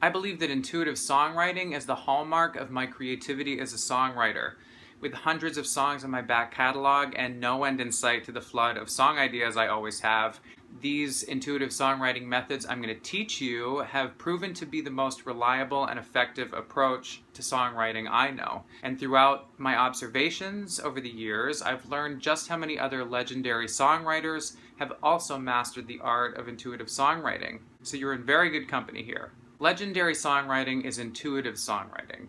I believe that intuitive songwriting is the hallmark of my creativity as a songwriter. With hundreds of songs in my back catalog and no end in sight to the flood of song ideas I always have, these intuitive songwriting methods I'm going to teach you have proven to be the most reliable and effective approach to songwriting I know. And throughout my observations over the years, I've learned just how many other legendary songwriters have also mastered the art of intuitive songwriting. So you're in very good company here. Legendary songwriting is intuitive songwriting.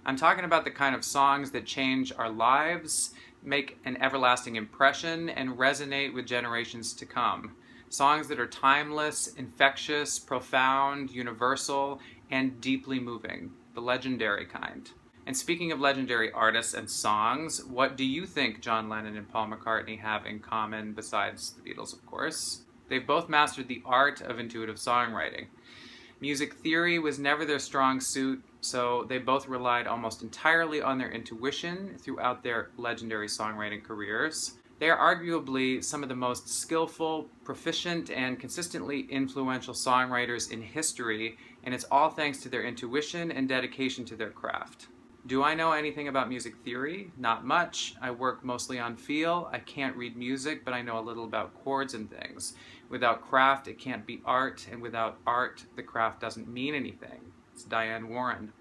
I'm talking about the kind of songs that change our lives, make an everlasting impression, and resonate with generations to come. Songs that are timeless, infectious, profound, universal, and deeply moving. The legendary kind. And speaking of legendary artists and songs, what do you think John Lennon and Paul McCartney have in common besides the Beatles, of course? They've both mastered the art of intuitive songwriting. Music theory was never their strong suit, so they both relied almost entirely on their intuition throughout their legendary songwriting careers. They are arguably some of the most skillful, proficient, and consistently influential songwriters in history, and it's all thanks to their intuition and dedication to their craft. Do I know anything about music theory? Not much. I work mostly on feel. I can't read music, but I know a little about chords and things. Without craft, it can't be art, and without art, the craft doesn't mean anything. It's Diane Warren.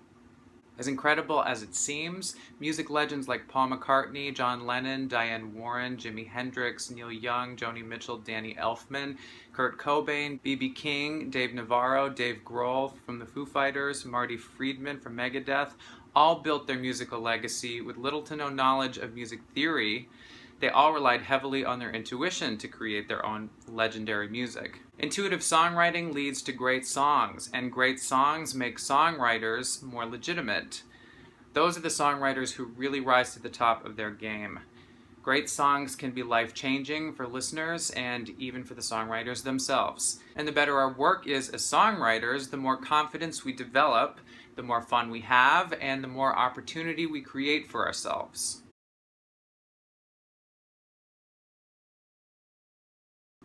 As incredible as it seems, music legends like Paul McCartney, John Lennon, Diane Warren, Jimi Hendrix, Neil Young, Joni Mitchell, Danny Elfman, Kurt Cobain, B.B. King, Dave Navarro, Dave Grohl from the Foo Fighters, Marty Friedman from Megadeth, all built their musical legacy with little to no knowledge of music theory. They all relied heavily on their intuition to create their own legendary music. Intuitive songwriting leads to great songs, and great songs make songwriters more legitimate. Those are the songwriters who really rise to the top of their game. Great songs can be life-changing for listeners and even for the songwriters themselves. And the better our work is as songwriters, the more confidence we develop, the more fun we have, and the more opportunity we create for ourselves.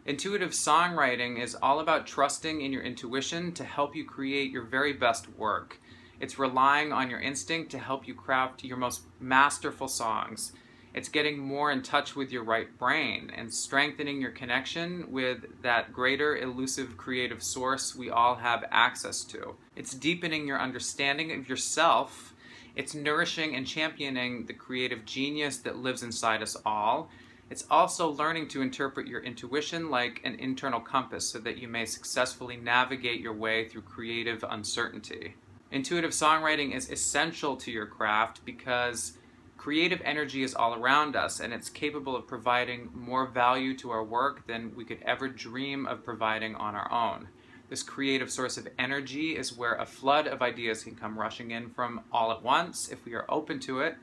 Intuitive songwriting is all about trusting in your intuition to help you create your very best work. It's relying on your instinct to help you craft your most masterful songs. It's getting more in touch with your right brain and strengthening your connection with that greater elusive creative source we all have access to. It's deepening your understanding of yourself. It's nourishing and championing the creative genius that lives inside us all. It's also learning to interpret your intuition like an internal compass so that you may successfully navigate your way through creative uncertainty. Intuitive songwriting is essential to your craft because creative energy is all around us, and it's capable of providing more value to our work than we could ever dream of providing on our own. This creative source of energy is where a flood of ideas can come rushing in from all at once if we are open to it.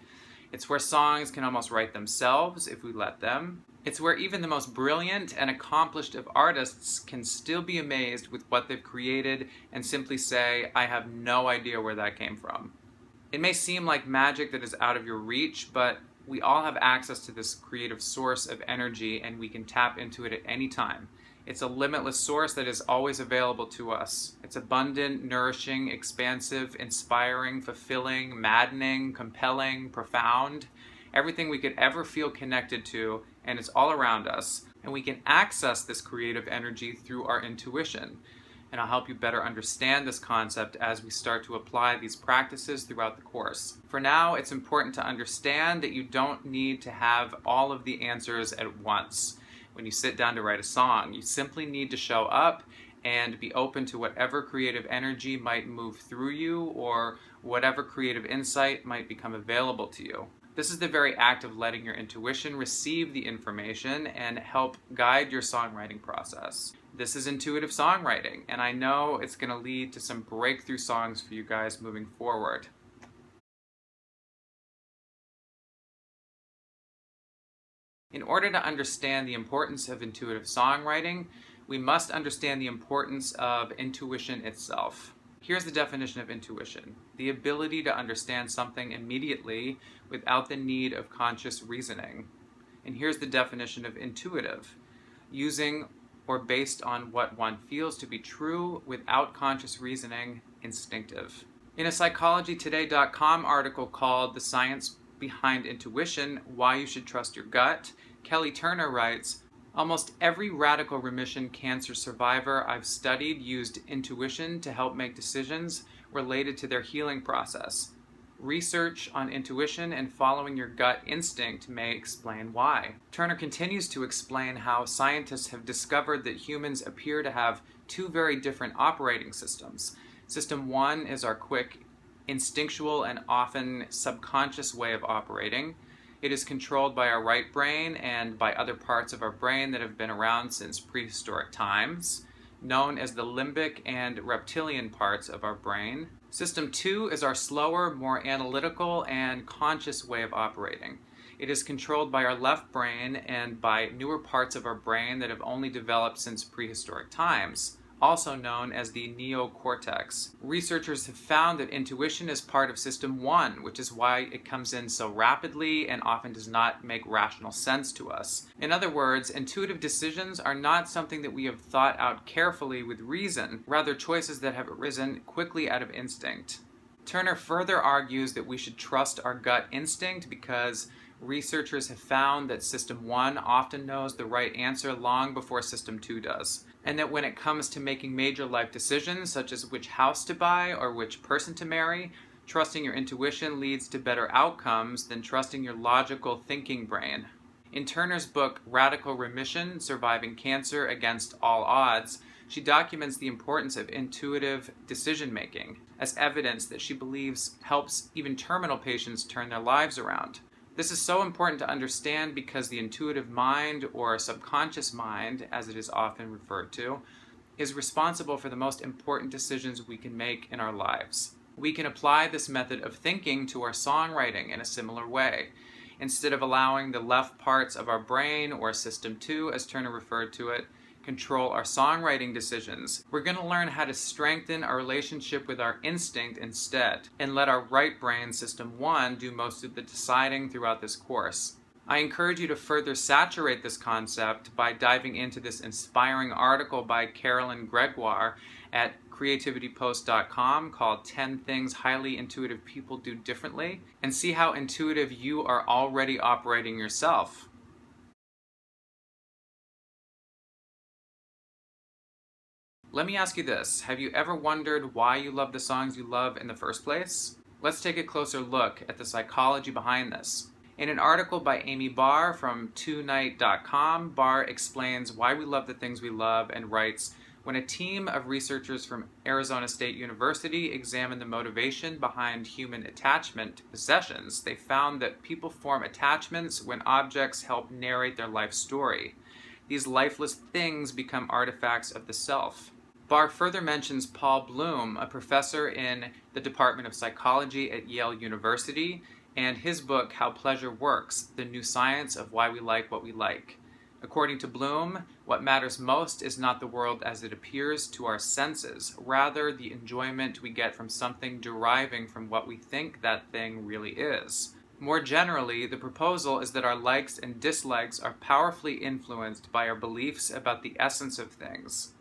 It's where songs can almost write themselves if we let them. It's where even the most brilliant and accomplished of artists can still be amazed with what they've created and simply say, I have no idea where that came from. It may seem like magic that is out of your reach, but we all have access to this creative source of energy and we can tap into it at any time. It's a limitless source that is always available to us. It's abundant, nourishing, expansive, inspiring, fulfilling, maddening, compelling, profound, everything we could ever feel connected to, and it's all around us. And we can access this creative energy through our intuition. And I'll help you better understand this concept as we start to apply these practices throughout the course. For now, it's important to understand that you don't need to have all of the answers at once. When you sit down to write a song, you simply need to show up and be open to whatever creative energy might move through you or whatever creative insight might become available to you. This is the very act of letting your intuition receive the information and help guide your songwriting process. This is intuitive songwriting, and I know it's going to lead to some breakthrough songs for you guys moving forward. In order to understand the importance of intuitive songwriting, we must understand the importance of intuition itself. Here's the definition of intuition: the ability to understand something immediately without the need of conscious reasoning. And here's the definition of intuitive: using or based on what one feels to be true without conscious reasoning instinctive. In a psychologytoday.com article called "The Science Behind Intuition: Why You Should Trust Your Gut," Kelly Turner writes, "Almost every radical remission cancer survivor I've studied used intuition to help make decisions related to their healing process. Research on intuition and following your gut instinct may explain why." Turner continues to explain how scientists have discovered that humans appear to have two very different operating systems. System 1 is our quick, instinctual, and often subconscious way of operating. It is controlled by our right brain and by other parts of our brain that have been around since prehistoric times, known as the limbic and reptilian parts of our brain. System 2 is our slower, more analytical, and conscious way of operating. It is controlled by our left brain and by newer parts of our brain that have only developed since prehistoric times, also known as the neocortex. Researchers have found that intuition is part of System 1, which is why it comes in so rapidly and often does not make rational sense to us. In other words, intuitive decisions are not something that we have thought out carefully with reason, rather choices that have arisen quickly out of instinct. Turner further argues that we should trust our gut instinct because researchers have found that System 1 often knows the right answer long before System 2 does, and that when it comes to making major life decisions, such as which house to buy or which person to marry, trusting your intuition leads to better outcomes than trusting your logical thinking brain. In Turner's book, Radical Remission: Surviving Cancer Against All Odds, she documents the importance of intuitive decision-making as evidence that she believes helps even terminal patients turn their lives around. This is so important to understand because the intuitive mind, or subconscious mind, as it is often referred to, is responsible for the most important decisions we can make in our lives. We can apply this method of thinking to our songwriting in a similar way. Instead of allowing the left parts of our brain, or System 2, as Turner referred to it, control our songwriting decisions, we're going to learn how to strengthen our relationship with our instinct instead, and let our right brain, System 1, do most of the deciding throughout this course. I encourage you to further saturate this concept by diving into this inspiring article by Carolyn Gregory at creativitypost.com called 10 Things Highly Intuitive People Do Differently, and see how intuitive you are already operating yourself. Let me ask you this. Have you ever wondered why you love the songs you love in the first place? Let's take a closer look at the psychology behind this. In an article by Amy Barr from twonight.com, Barr explains why we love the things we love and writes, "When a team of researchers from Arizona State University examined the motivation behind human attachment to possessions, they found that people form attachments when objects help narrate their life story. These lifeless things become artifacts of the self." Barr further mentions Paul Bloom, a professor in the Department of Psychology at Yale University, and his book, How Pleasure Works: The New Science of Why We Like What We Like. According to Bloom, what matters most is not the world as it appears to our senses, rather the enjoyment we get from something deriving from what we think that thing really is. More generally, the proposal is that our likes and dislikes are powerfully influenced by our beliefs about the essence of things.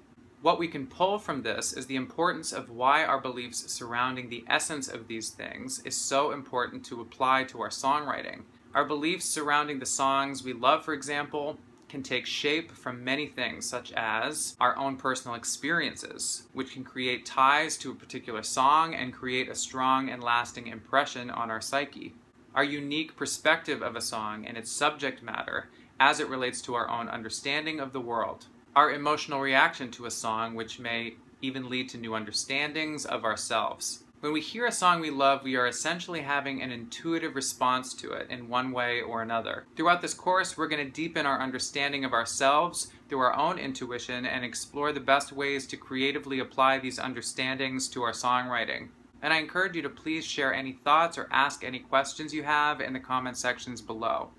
What we can pull from this is the importance of why our beliefs surrounding the essence of these things is so important to apply to our songwriting. Our beliefs surrounding the songs we love, for example, can take shape from many things, such as our own personal experiences, which can create ties to a particular song and create a strong and lasting impression on our psyche. Our unique perspective of a song and its subject matter as it relates to our own understanding of the world. Our emotional reaction to a song, which may even lead to new understandings of ourselves. When we hear a song we love, we are essentially having an intuitive response to it in one way or another. Throughout this course, we're going to deepen our understanding of ourselves through our own intuition and explore the best ways to creatively apply these understandings to our songwriting. And I encourage you to please share any thoughts or ask any questions you have in the comment sections below.